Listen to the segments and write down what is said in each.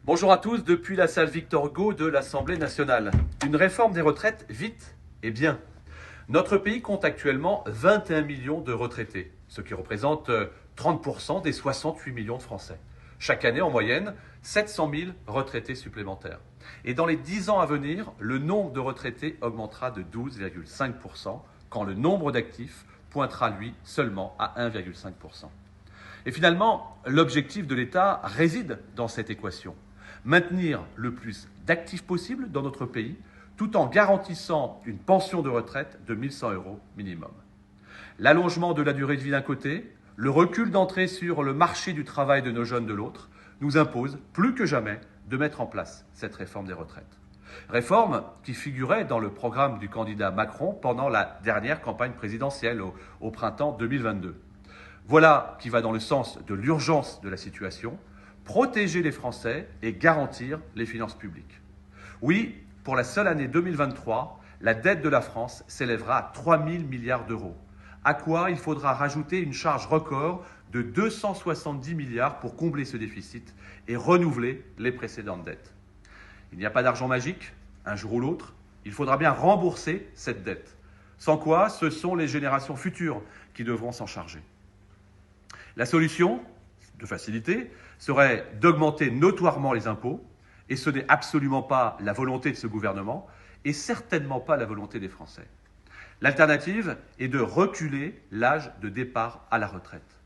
Bonjour à tous, depuis la salle Victor Hugo de l'Assemblée nationale. Une réforme des retraites vite et bien. Notre pays compte actuellement 21 millions de retraités, ce qui représente 30% des 68 millions de Français. Chaque année, en moyenne, 700 000 retraités supplémentaires. Et dans les 10 ans à venir, le nombre de retraités augmentera de 12,5%, quand le nombre d'actifs pointera, lui, seulement à 1,5%. Et finalement, l'objectif de l'État réside dans cette équation. Maintenir le plus d'actifs possible dans notre pays, tout en garantissant une pension de retraite de 1 100 € minimum. L'allongement de la durée de vie d'un côté, le recul d'entrée sur le marché du travail de nos jeunes de l'autre, nous impose plus que jamais de mettre en place cette réforme des retraites. Réforme qui figurait dans le programme du candidat Macron pendant la dernière campagne présidentielle au printemps 2022. Voilà qui va dans le sens de l'urgence de la situation, protéger les Français et garantir les finances publiques. Oui, pour la seule année 2023, la dette de la France s'élèvera à 3 000 milliards d'euros, à quoi il faudra rajouter une charge record de 270 milliards pour combler ce déficit et renouveler les précédentes dettes. Il n'y a pas d'argent magique, un jour ou l'autre, il faudra bien rembourser cette dette, sans quoi ce sont les générations futures qui devront s'en charger. La solution, de facilité, serait d'augmenter notoirement les impôts, et ce n'est absolument pas la volonté de ce gouvernement, et certainement pas la volonté des Français. L'alternative est de reculer l'âge de départ à la retraite.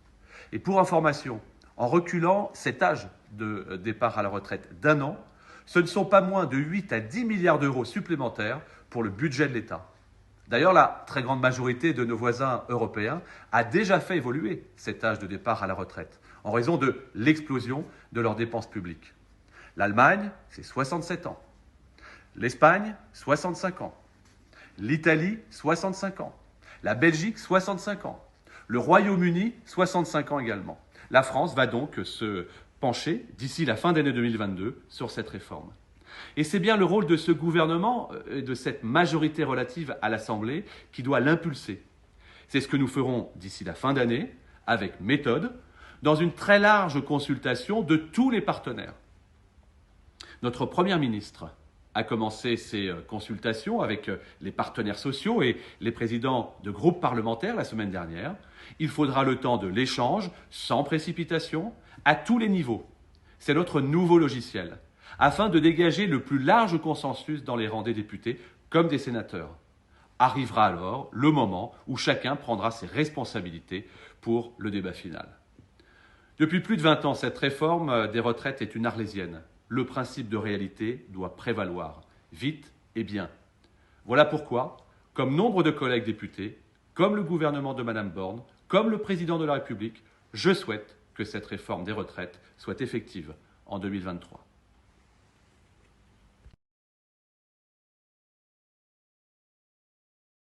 Et pour information, en reculant cet âge de départ à la retraite d'1 an, ce ne sont pas moins de 8 à 10 milliards d'euros supplémentaires pour le budget de l'État. D'ailleurs, la très grande majorité de nos voisins européens a déjà fait évoluer cet âge de départ à la retraite, en raison de l'explosion de leurs dépenses publiques. L'Allemagne, c'est 67 ans. L'Espagne, 65 ans. L'Italie, 65 ans. La Belgique, 65 ans. Le Royaume-Uni, 65 ans également. La France va donc se pencher, d'ici la fin d'année 2022, sur cette réforme. Et c'est bien le rôle de ce gouvernement et de cette majorité relative à l'Assemblée qui doit l'impulser. C'est ce que nous ferons d'ici la fin d'année, avec méthode, dans une très large consultation de tous les partenaires. Notre Première ministre a commencé ces consultations avec les partenaires sociaux et les présidents de groupes parlementaires la semaine dernière. Il faudra le temps de l'échange, sans précipitation, à tous les niveaux. C'est notre nouveau logiciel, afin de dégager le plus large consensus dans les rangs des députés comme des sénateurs. Arrivera alors le moment où chacun prendra ses responsabilités pour le débat final. Depuis plus de 20 ans, cette réforme des retraites est une arlésienne. Le principe de réalité doit prévaloir, vite et bien. Voilà pourquoi, comme nombre de collègues députés, comme le gouvernement de Mme Borne, comme le président de la République, je souhaite que cette réforme des retraites soit effective en 2023.